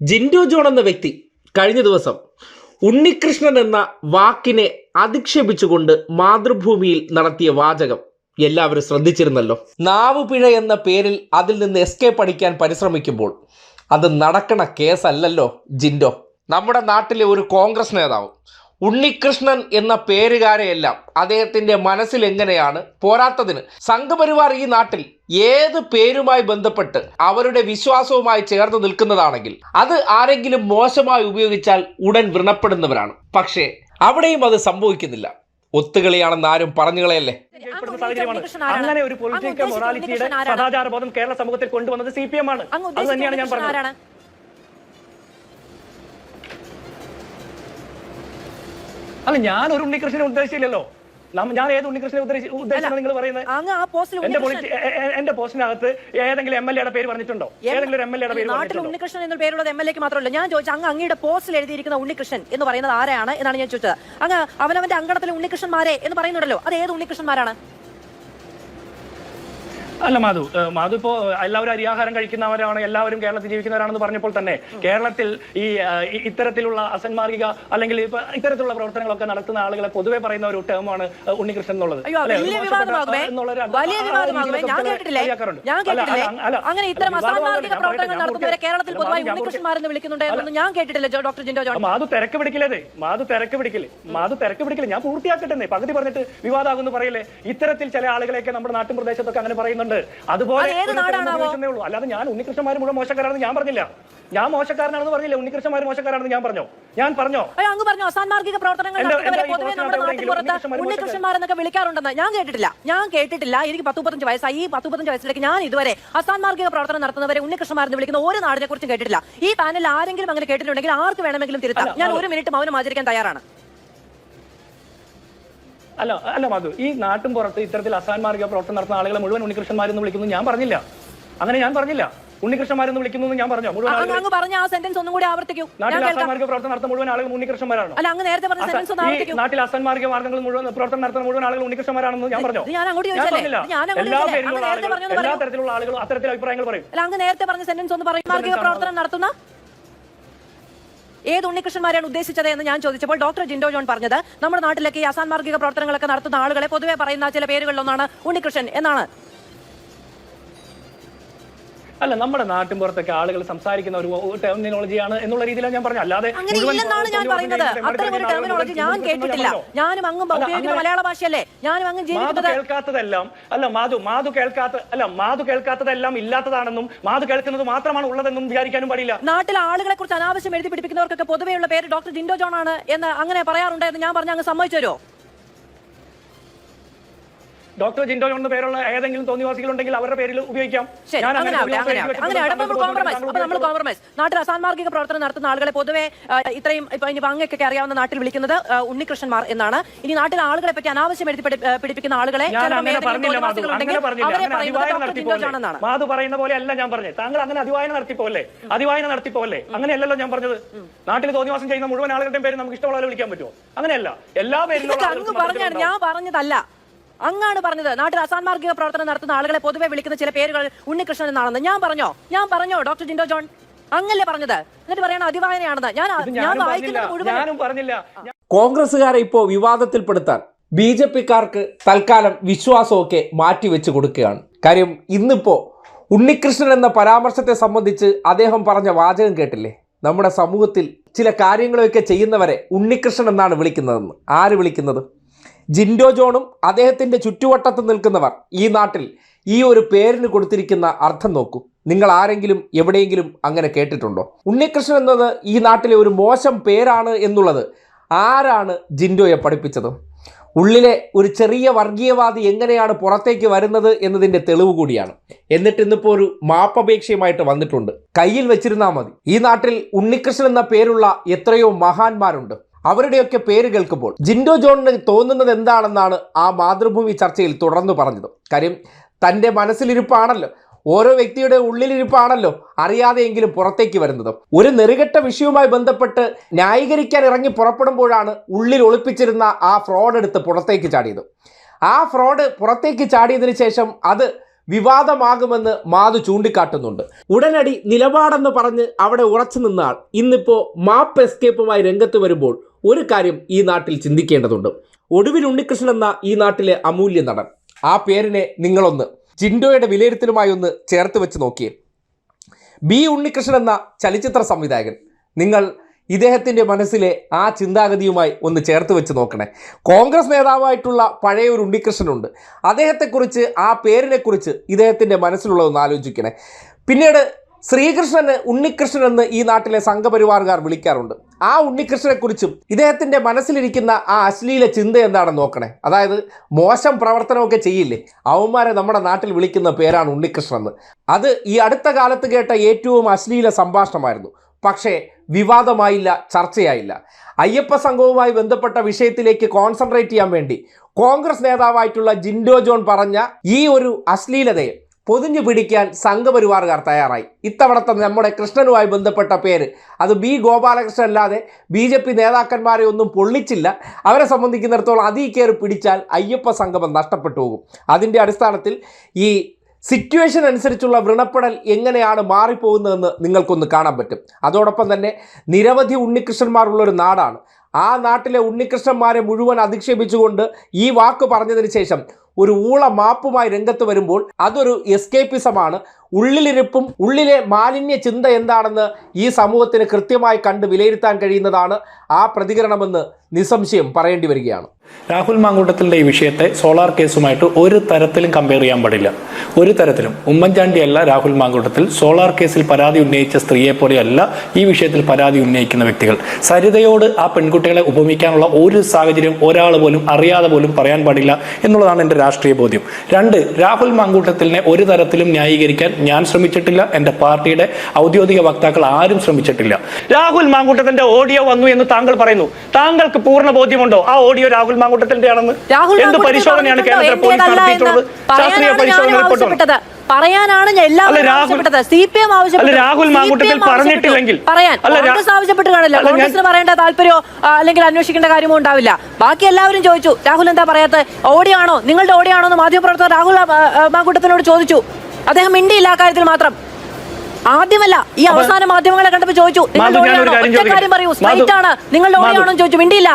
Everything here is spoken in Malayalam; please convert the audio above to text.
ജിൻഡോ ജോൺ എന്ന വ്യക്തി കഴിഞ്ഞ ദിവസം ഉണ്ണികൃഷ്ണൻ എന്ന വാക്കിനെ അധിക്ഷേപിച്ചുകൊണ്ട് മാതൃഭൂമിയിൽ നടത്തിയ വാചകം എല്ലാവരും ശ്രദ്ധിച്ചിരുന്നല്ലോ. നാവുപിഴ എന്ന പേരിൽ അതിൽ നിന്ന് എസ്കേപ്പ് അടിക്കാൻ പരിശ്രമിക്കുമ്പോൾ അത് നടക്കണ കേസല്ലല്ലോ ജിൻഡോ. നമ്മുടെ നാട്ടിലെ ഒരു കോൺഗ്രസ് നേതാവ് ഉണ്ണികൃഷ്ണൻ എന്ന പേരുകാരെയെല്ലാം അദ്ദേഹത്തിൻ്റെ മനസ്സിൽ എങ്ങനെയാണ് പോരാത്തതിന് സംഘപരിവാർ ഈ നാട്ടിൽ ഏത് പേരുമായി ബന്ധപ്പെട്ട് അവരുടെ വിശ്വാസവുമായി ചേർന്ന് നിൽക്കുന്നതാണെങ്കിൽ അത് ആരെങ്കിലും മോശമായി ഉപയോഗിച്ചാൽ ഉടൻ വ്രണപ്പെടുന്നവരാണ്. പക്ഷേ അവിടെയും അത് സംഭവിക്കുന്നില്ല. ഒത്തുകളിയാണെന്ന് ആരും പറഞ്ഞു കളയല്ലേ. അങ്ങനെ ഒരു പൊളിറ്റിക്കൽ മൊറാലിറ്റിയുടെ സദാചാര ബോധം കേരള സമൂഹത്തിൽ കൊണ്ടുവന്നത് CPM ആണ്. അത് തന്നെയാണ് ഞാൻ പറഞ്ഞത്. അല്ല, ഞാൻ ഒരു ഉണ്ണികൃഷ്ണനെ ഉദ്ദേശിച്ചില്ലല്ലോ. ഞാൻ ഏത് ഉണ്ണികൃഷ്ണനെ ഉദ്ദേശിച്ചാണ് നിങ്ങൾ പറയുന്നത്? എന്റെ പോസ്റ്റിനകത്ത് ഏതെങ്കിലും MLA പേര് പറഞ്ഞിട്ടുണ്ടോ? ഏതെങ്കിലും MLA പേര് നാട്ടിൽ ഉണ്ണികൃഷ്ണൻ എന്ന പേരുള്ളത് MLA മാത്രമല്ല. ഞാൻ ചോദിച്ചു, അങ്ങയുടെ പോസ്റ്റിൽ എഴുതിയിരിക്കുന്ന ഉണ്ണികൃഷ്ണൻ എന്ന് പറയുന്നത് ആരാണ് എന്നാണ് ഞാൻ ചോദിച്ചത്. അങ്ങ് അവനവന്റെ അങ്കണത്തിലെ ഉണ്ണികൃഷ്ണന്മാരെ എന്ന് പറയുന്നുണ്ടല്ലോ, അത് ഏത് ഉണ്ണികൃഷ്ണന്മാരാണ്? അല്ല മാധു ഇപ്പോ എല്ലാവരും അരിയാഹാരം കഴിക്കുന്നവരാണ്, എല്ലാവരും കേരളത്തിൽ ജീവിക്കുന്നവരാണെന്ന് പറഞ്ഞപ്പോൾ തന്നെ കേരളത്തിൽ ഈ ഇത്തരത്തിലുള്ള അസന്മാർഗിക അല്ലെങ്കിൽ ഇത്തരത്തിലുള്ള പ്രവർത്തനങ്ങളൊക്കെ നടത്തുന്ന ആളുകളെ പൊതുവെ പറയുന്ന ഒരു ടേമാണ് ഉണ്ണികൃഷ്ണൻ എന്നുള്ളത്. അങ്ങനെ ഇത്തരം അസാന്മാർഗിക പ്രവർത്തനങ്ങൾ നടത്തുന്നവരെ കേരളത്തിൽ പൊതുവായി ഉണ്ണികൃഷ്ണന്മാരെന്ന് വിളിക്കുന്നുണ്ടായിരുന്നു ഞാൻ കേട്ടിട്ടില്ല. ഡോക്ടർ ജിൻഡോ ജോൺ, മാധു തിരക്ക് പിടിക്കില്ലേ. ഞാൻ പൂർത്തിയാക്കട്ടെ. പകുതി പറഞ്ഞിട്ട് വിവാദമാകുന്നു പറയില്ലേ. ഇത്തരത്തിൽ ചില ആളുകളെയൊക്കെ നമ്മുടെ നാട്ടിൻ പ്രദേശത്തൊക്കെ അങ്ങനെ പറയുന്നുണ്ട്. അതുപോലെ അല്ലാതെ ഞാൻ ഉണ്ണികൃഷ്ണന്മാർ മുഴുവൻ മോശക്കാരാണെന്ന് ഞാൻ പറഞ്ഞില്ല. ഞാൻ മോശക്കാരനാണെന്ന് പറഞ്ഞില്ല. ഉണ്ണികൃഷ്ണന്മാർ മോശക്കാരാണെന്ന് ഞാൻ പറഞ്ഞോ? അങ്ങ് പറഞ്ഞു അസാന്മാർഗിക പ്രവർത്തനങ്ങൾ പൊതുവെ നമ്മുടെ നാട്ടിൻ ഉണ്ണികൃഷ്ണന്മാരെന്നൊക്കെ വിളിക്കാറുണ്ടെന്ന് ഞാൻ കേട്ടിട്ടില്ല. എനിക്ക് 35 വയസ്സായി. ഈ 35 വയസ്സിലേക്ക് ഞാൻ ഇതുവരെ അസാന്മാർഗിക പ്രവർത്തനം നടത്തുന്നവരെ ഉണ്ണികൃഷ്ണന്മാരെന്ന് വിളിക്കുന്ന ഒരു നാടിനെ കുറിച്ചും കേട്ടിട്ടില്ല. ഈ പാനലിൽ ആരെങ്കിലും അങ്ങനെ കേട്ടിട്ടുണ്ടെങ്കിൽ ആർക്ക് വേണമെങ്കിലും തിരുത്താം. ഞാൻ 1 മിനിറ്റ് മൗനം ആചരിക്കാൻ തയ്യാറാണ്. അല്ല മാധു, ഈ നാട്ടും പുറത്ത് ഇത്തരത്തിൽ അസാന്മാർഗിക പ്രവർത്തനം നടത്തുന്ന ആളുകളെ മുഴുവൻ ഉണ്ണികൃഷ്ണന്മാരെന്ന് വിളിക്കുന്നു ഞാൻ പറഞ്ഞില്ല. ഉണ്ണികൃഷ്ണന്മാരെന്ന് വിളിക്കുന്നു ഞാൻ പറഞ്ഞോ? അങ്ങ് പറഞ്ഞ ആ സെന്റൻസ് ഒന്നും കൂടി ആവർത്തിക്കൂ. നാട്ടിൽ അസാന്മാർഗിക പ്രവർത്തനം നടത്തുന്ന മുഴുവൻ ആളുകൾ ഉണ്ണികൃഷ്ണന്മാരാണോ? അല്ല, അങ്ങ് നേരത്തെ പറഞ്ഞ സെന്റൻസ് ഒന്ന് ആവർത്തിക്കൂ. നാട്ടിൽ അസാന്മാർഗിക മാർഗ്ഗങ്ങൾ മുഴുവൻ പ്രവർത്തനം നടത്തുന്ന മുഴുവൻ ആളുകൾ ഉണ്ണികൃഷ്ണന്മാരാണെന്ന് ഞാൻ പറഞ്ഞോ? എല്ലാ തരത്തിലുള്ള ആളുകളും അത്തരത്തിൽ അഭിപ്രായങ്ങൾ പറയും. അല്ല, അങ്ങ് നേരത്തെ പറഞ്ഞ സെന്റൻസ് ഒന്ന് പറയും. മാർഗിക പ്രവർത്തനം നടത്തുന്ന ഏത് ഉണ്ണികൃഷ്ണന്മാരെയാണ് ഉദ്ദേശിച്ചത് എന്ന് ഞാൻ ചോദിച്ചപ്പോൾ ഡോക്ടർ ജിൻഡോ ജോൺ പറഞ്ഞത് നമ്മുടെ നാട്ടിലേക്ക് ഈ അസാന്മാർഗിക പ്രവർത്തനങ്ങളൊക്കെ നടത്തുന്ന ആളുകളെ പൊതുവെ പറയുന്ന ചില പേരുകളിലൊന്നാണ് ഉണ്ണികൃഷ്ണൻ എന്നാണ്. അല്ല, നമ്മുടെ നാട്ടിൻ പുറത്തൊക്കെ ആളുകൾ സംസാരിക്കുന്ന ഒരു ടെർമിനോളജിയാണ് എന്നുള്ള രീതിയിലാണ് ഞാൻ പറഞ്ഞത്. അല്ലാതെ അങ്ങനെയില്ലെന്നാണ് ഞാൻ പറയുന്നത്. അത്തരം ഒരു ടെർമിനോളജി ഞാൻ കേട്ടിട്ടില്ല. ഞാനും അങ്ങും ഉപയോഗിക്കുന്ന മലയാള ഭാഷയല്ലേ. ഞാനും അങ്ങും ജീവിക്കുന്നത് കേൾക്കാത്തതെല്ലാം മാധു കേൾക്കാത്തതെല്ലാം ഇല്ലാത്തതാണെന്നും മാധു കേൾക്കുന്നത് മാത്രമാണ് ഉള്ളതെന്നും വിചാരിക്കാനും പാടില്ല. നാട്ടിലെ ആളുകളെ കുറിച്ച് അനാവശ്യം എഴുതി പിടിപ്പിക്കുന്നവർക്കൊക്കെ പൊതുവെയുള്ള പേര് ഡോക്ടർ ജിൻഡോ ജോൺ ആണ് എന്ന് അങ്ങനെ പറയാറുണ്ട് എന്ന് ഞാൻ പറഞ്ഞ അങ്ങ് സമ്മതിച്ചു തരുമോ? ഡോക്ടർ ജിൻഡോ ജോൺ എന്ന പേരുള്ള ഏതെങ്കിലും തോന്നിവാസികളുണ്ടെങ്കിൽ അവരുടെ പേരിൽ ഉപയോഗിക്കാം. നാട്ടിൽ അസാന്മാർഗിക പ്രവർത്തനം നടത്തുന്ന ആളുകളെ പൊതുവെ ഇത്രയും അങ്ങൊക്കെ അറിയാവുന്ന നാട്ടിൽ വിളിക്കുന്നത് ഉണ്ണികൃഷ്ണന്മാർ എന്നാണ്. ഇനി നാട്ടിലെ ആളുകളെ പറ്റി അനാവശ്യം എഴുതി പിടിപ്പിക്കുന്ന ആളുകളെ മാധു പറയുന്ന പോലെ അല്ല ഞാൻ പറഞ്ഞത്. താങ്കൾ അങ്ങനെ അതിവായന നടത്തിപ്പോല്ലേ? അങ്ങനെയല്ലല്ലോ ഞാൻ പറഞ്ഞത്. നാട്ടിൽ തോന്നിവാസം ചെയ്യുന്ന മുഴുവൻ ആളുകളുടെയും പേര് നമുക്ക് ഇഷ്ടമുള്ള വിളിക്കാൻ പറ്റുമോ? അങ്ങനെയല്ല. എല്ലാ പേരിലും ഞാൻ പറഞ്ഞതല്ല, അങ്ങാണ് പറഞ്ഞത്. നാട്ടിൽ അസാന്മാർഗിക പ്രവർത്തനം നടത്തുന്ന ആളുകളെ പൊതുവെ വിളിക്കുന്ന ചില പേരുകൾ ഉണ്ണികൃഷ്ണൻ എന്നാണെന്ന് ഞാൻ പറഞ്ഞോ ഡോക്ടർ ജിൻഡോ ജോൺ? അങ്ങല്ലേ പറഞ്ഞത്? എന്നിട്ട് പറയണ അതിവായനയാണെന്ന്. ഞാൻ വായിക്കുന്നത് മുഴുവൻ. കോൺഗ്രസുകാരെ ഇപ്പോൾ വിവാദത്തിൽപ്പെടുത്താൻ BJP-ക്കാർക്ക് തൽക്കാലം വിശ്വാസമൊക്കെ മാറ്റിവെച്ച് കൊടുക്കുകയാണ്. കാര്യം ഇന്നിപ്പോ ഉണ്ണികൃഷ്ണൻ എന്ന പരാമർശത്തെ സംബന്ധിച്ച് അദ്ദേഹം പറഞ്ഞ വാചകം കേട്ടില്ലേ? നമ്മുടെ സമൂഹത്തിൽ ചില കാര്യങ്ങളൊക്കെ ചെയ്യുന്നവരെ ഉണ്ണികൃഷ്ണൻ എന്നാണ് വിളിക്കുന്നതെന്ന്. ആര് വിളിക്കുന്നത്? ജിൻഡോ ജോണും അദ്ദേഹത്തിൻ്റെ ചുറ്റുവട്ടത്ത് നിൽക്കുന്നവർ ഈ നാട്ടിൽ ഈ ഒരു പേരിന് കൊടുത്തിരിക്കുന്ന അർത്ഥം നോക്കൂ. നിങ്ങൾ ആരെങ്കിലും എവിടെയെങ്കിലും അങ്ങനെ കേട്ടിട്ടുണ്ടോ? ഉണ്ണികൃഷ്ണൻ എന്നത് ഈ നാട്ടിലെ ഒരു മോശം പേരാണ് എന്നുള്ളത് ആരാണ് ജിൻഡോയെ പഠിപ്പിച്ചത്? ഉള്ളിലെ ഒരു ചെറിയ വർഗീയവാദി എങ്ങനെയാണ് പുറത്തേക്ക് വരുന്നത് എന്നതിൻ്റെ തെളിവ് കൂടിയാണ്. എന്നിട്ട് ഇന്നിപ്പോൾ ഒരു മാപ്പപേക്ഷയുമായിട്ട് വന്നിട്ടുണ്ട്. കയ്യിൽ വെച്ചിരുന്നാൽ മതി. ഈ നാട്ടിൽ ഉണ്ണികൃഷ്ണൻ എന്ന പേരുള്ള എത്രയോ മഹാന്മാരുണ്ട്. അവരുടെയൊക്കെ പേര് കേൾക്കുമ്പോൾ ജിൻഡോ ജോണിന് തോന്നുന്നത് എന്താണെന്നാണ് ആ മാതൃഭൂമി ചർച്ചയിൽ തുടർന്ന് പറഞ്ഞത്. കാര്യം തൻ്റെ മനസ്സിലിരിപ്പാണല്ലോ, ഓരോ വ്യക്തിയുടെ ഉള്ളിലിരിപ്പാണല്ലോ അറിയാതെയെങ്കിലും പുറത്തേക്ക് വരുന്നത്. ഒരു നെറുകെട്ട വിഷയവുമായി ബന്ധപ്പെട്ട് ന്യായീകരിക്കാൻ ഇറങ്ങി പുറപ്പെടുമ്പോഴാണ് ഉള്ളിൽ ഒളിപ്പിച്ചിരുന്ന ആ ഫ്രോഡ് എടുത്ത് പുറത്തേക്ക് ചാടിയത്. ആ ഫ്രോഡ് പുറത്തേക്ക് ചാടിയതിനു ശേഷം അത് വിവാദമാകുമെന്ന് മാധു ചൂണ്ടിക്കാട്ടുന്നുണ്ട്. ഉടനടി നിലപാടെന്ന് പറഞ്ഞ് അവിടെ ഉറച്ചു നിന്നാൾ ഇന്നിപ്പോൾ മാപ്പ് എസ്കേപ്പുമായി രംഗത്ത് വരുമ്പോൾ ഒരു കാര്യം ഈ നാട്ടിൽ ചിന്തിക്കേണ്ടതുണ്ട്. ഒടുവിൽ ഉണ്ണികൃഷ്ണൻ എന്ന ഈ നാട്ടിലെ അമൂല്യ നടൻ, ആ പേരിനെ നിങ്ങളൊന്ന് ജിൻഡോയുടെ വിലയിരുത്തലുമായി ഒന്ന് ചേർത്ത് വെച്ച് നോക്കിയേ. ബി ഉണ്ണികൃഷ്ണൻ എന്ന ചലച്ചിത്ര സംവിധായകൻ, നിങ്ങൾ ഇദ്ദേഹത്തിൻ്റെ മനസ്സിലെ ആ ചിന്താഗതിയുമായി ഒന്ന് ചേർത്ത് വെച്ച് നോക്കണേ. കോൺഗ്രസ് നേതാവായിട്ടുള്ള പഴയ ഒരു ഉണ്ണികൃഷ്ണനുണ്ട്, അദ്ദേഹത്തെക്കുറിച്ച്, ആ പേരിനെക്കുറിച്ച് ഇദ്ദേഹത്തിൻ്റെ മനസ്സിലുള്ളതൊന്ന് ആലോചിക്കണേ. പിന്നീട് ശ്രീകൃഷ്ണന് ഉണ്ണികൃഷ്ണൻ എന്ന് ഈ നാട്ടിലെ സംഘപരിവാറുകാർ വിളിക്കാറുണ്ട്. ആ ഉണ്ണികൃഷ്ണനെക്കുറിച്ചും ഇദ്ദേഹത്തിൻ്റെ മനസ്സിലിരിക്കുന്ന ആ അശ്ലീല ചിന്ത എന്താണെന്ന് നോക്കണേ. അതായത് മോശം പ്രവർത്തനമൊക്കെ ചെയ്യില്ലേ, അവന്മാരെ നമ്മുടെ നാട്ടിൽ വിളിക്കുന്ന പേരാണ് ഉണ്ണികൃഷ്ണൻ എന്ന്. അത് ഈ അടുത്ത കാലത്ത് കേട്ട ഏറ്റവും അശ്ലീല സംഭാഷണമായിരുന്നു. പക്ഷേ വിവാദമായില്ല, ചർച്ചയായില്ല. അയ്യപ്പ സംഘവുമായി ബന്ധപ്പെട്ട വിഷയത്തിലേക്ക് കോൺസെൻട്രേറ്റ് ചെയ്യാൻ വേണ്ടി കോൺഗ്രസ് നേതാവായിട്ടുള്ള ജിൻഡോ ജോൺ പറഞ്ഞ ഈ ഒരു അശ്ലീലതയെ പൊതിഞ്ഞു പിടിക്കാൻ സംഘപരിവാറുകാർ തയ്യാറായി. ഇത്തവണത്തെ നമ്മുടെ കൃഷ്ണനുമായി ബന്ധപ്പെട്ട പേര് അത് ബി ഗോപാലകൃഷ്ണൻ അല്ലാതെ BJP നേതാക്കന്മാരെ ഒന്നും പൊള്ളിച്ചില്ല. അവരെ സംബന്ധിക്കുന്നിടത്തോളം അതിൽ കയറി പിടിച്ചാൽ അയ്യപ്പ സംഗമം നഷ്ടപ്പെട്ടു പോകും. അതിൻ്റെ അടിസ്ഥാനത്തിൽ ഈ സിറ്റുവേഷൻ അനുസരിച്ചുള്ള വ്രണപ്പെടൽ എങ്ങനെയാണ് മാറിപ്പോകുന്നതെന്ന് നിങ്ങൾക്കൊന്ന് കാണാൻ പറ്റും. അതോടൊപ്പം തന്നെ നിരവധി ഉണ്ണികൃഷ്ണന്മാരുള്ളൊരു നാടാണ്. ആ നാട്ടിലെ ഉണ്ണികൃഷ്ണന്മാരെ മുഴുവൻ അധിക്ഷേപിച്ചുകൊണ്ട് ഈ വാക്ക് പറഞ്ഞതിന് ശേഷം ഒരു ഊള മാപ്പുമായി രംഗത്ത് വരുമ്പോൾ അതൊരു എസ്കേപ്പിസമാണ്. ഉള്ളിലിരിപ്പും ഉള്ളിലെ മാലിന്യ ചിന്ത എന്താണെന്ന് ഈ സമൂഹത്തിന് കൃത്യമായി കണ്ട് വിലയിരുത്താൻ കഴിയുന്നതാണ് ആ പ്രതികരണമെന്ന് നിസ്സംശയം പറയേണ്ടി വരികയാണ്. രാഹുൽ മാങ്കൂട്ടത്തിൻ്റെ ഈ വിഷയത്തെ സോളാർ കേസുമായിട്ട് ഒരു തരത്തിലും കമ്പയർ ചെയ്യാൻ പാടില്ല. ഒരു തരത്തിലും. ഉമ്മൻചാണ്ടിയല്ല രാഹുൽ മാങ്കൂട്ടത്തിൽ. സോളാർ കേസിൽ പരാതി ഉന്നയിച്ച സ്ത്രീയെ പോലെയല്ല ഈ വിഷയത്തിൽ പരാതി ഉന്നയിക്കുന്ന വ്യക്തികൾ. സരിതയോട് ആ പെൺകുട്ടികളെ ഉപമിക്കാനുള്ള ഒരു സാഹചര്യം ഒരാൾ പോലും അറിയാതെ പോലും പറയാൻ പാടില്ല എന്നുള്ളതാണ് എൻ്റെ രാഷ്ട്രീയ ബോധ്യം. രണ്ട്, രാഹുൽ മാങ്കൂട്ടത്തിനെ ഒരു തരത്തിലും ന്യായീകരിക്കാൻ ഞാൻ ശ്രമിച്ചിട്ടില്ല. എൻ്റെ പാർട്ടിയുടെ ഔദ്യോഗിക വക്താക്കൾ ആരും ശ്രമിച്ചിട്ടില്ല. രാഹുൽ മാങ്കൂട്ടത്തിന്റെ ഓഡിയോ വന്നു എന്ന് താങ്കൾ പറയുന്നു. താങ്കൾക്ക് പൂർണ്ണ ബോധ്യമുണ്ടോ ആ ഓഡിയോ രാഹുൽ മാങ്കൂട്ടത്തിന്റെ ആണെന്ന്? എന്ത് പരിശോധനയാണ് കേരളത്തിലെ പോലീസ് നടത്തിയിട്ടുള്ളത്? ശാസ്ത്രീയ പരിശോധന റിപ്പോർട്ടുണ്ട്. പറയാനാണ് എല്ലാവരും ആവശ്യപ്പെട്ടത്. CPM ആവശ്യപ്പെട്ടു. രാഹുൽ മാങ്കൂട്ടത്തിൽ പറഞ്ഞിട്ടില്ലെങ്കിൽ കോൺഗ്രസ് ആവശ്യപ്പെട്ട് കാണില്ല. കോൺഗ്രസിന് പറയേണ്ട താല്പര്യമോ അല്ലെങ്കിൽ അന്വേഷിക്കേണ്ട കാര്യമോ ഉണ്ടാവില്ല. ബാക്കി എല്ലാവരും ചോദിച്ചു, രാഹുൽ എന്താ പറയാത്ത? ഓഡിയോ ആണോ, നിങ്ങളുടെ ഓഡിയോ ആണോ എന്ന് മാധ്യമപ്രവർത്തകർ രാഹുൽ മാങ്കൂട്ടത്തിനോട് ചോദിച്ചു. അദ്ദേഹം മിണ്ടിയില്ല ആ കാര്യത്തിൽ മാത്രം. ആദ്യമല്ല, ഈ അവസാന മാധ്യമങ്ങളെ കണ്ടപ്പോൾ ചോദിച്ചു, നിങ്ങളുടെ ഓഡിയോ ആണോ, ഒറ്റ കാര്യം പറയൂ, സ്ട്രൈറ്റ് ആണ്, നിങ്ങളുടെ ഓഡിയോ ആണോ എന്ന് ചോദിച്ചു, മിണ്ടിയില്ല.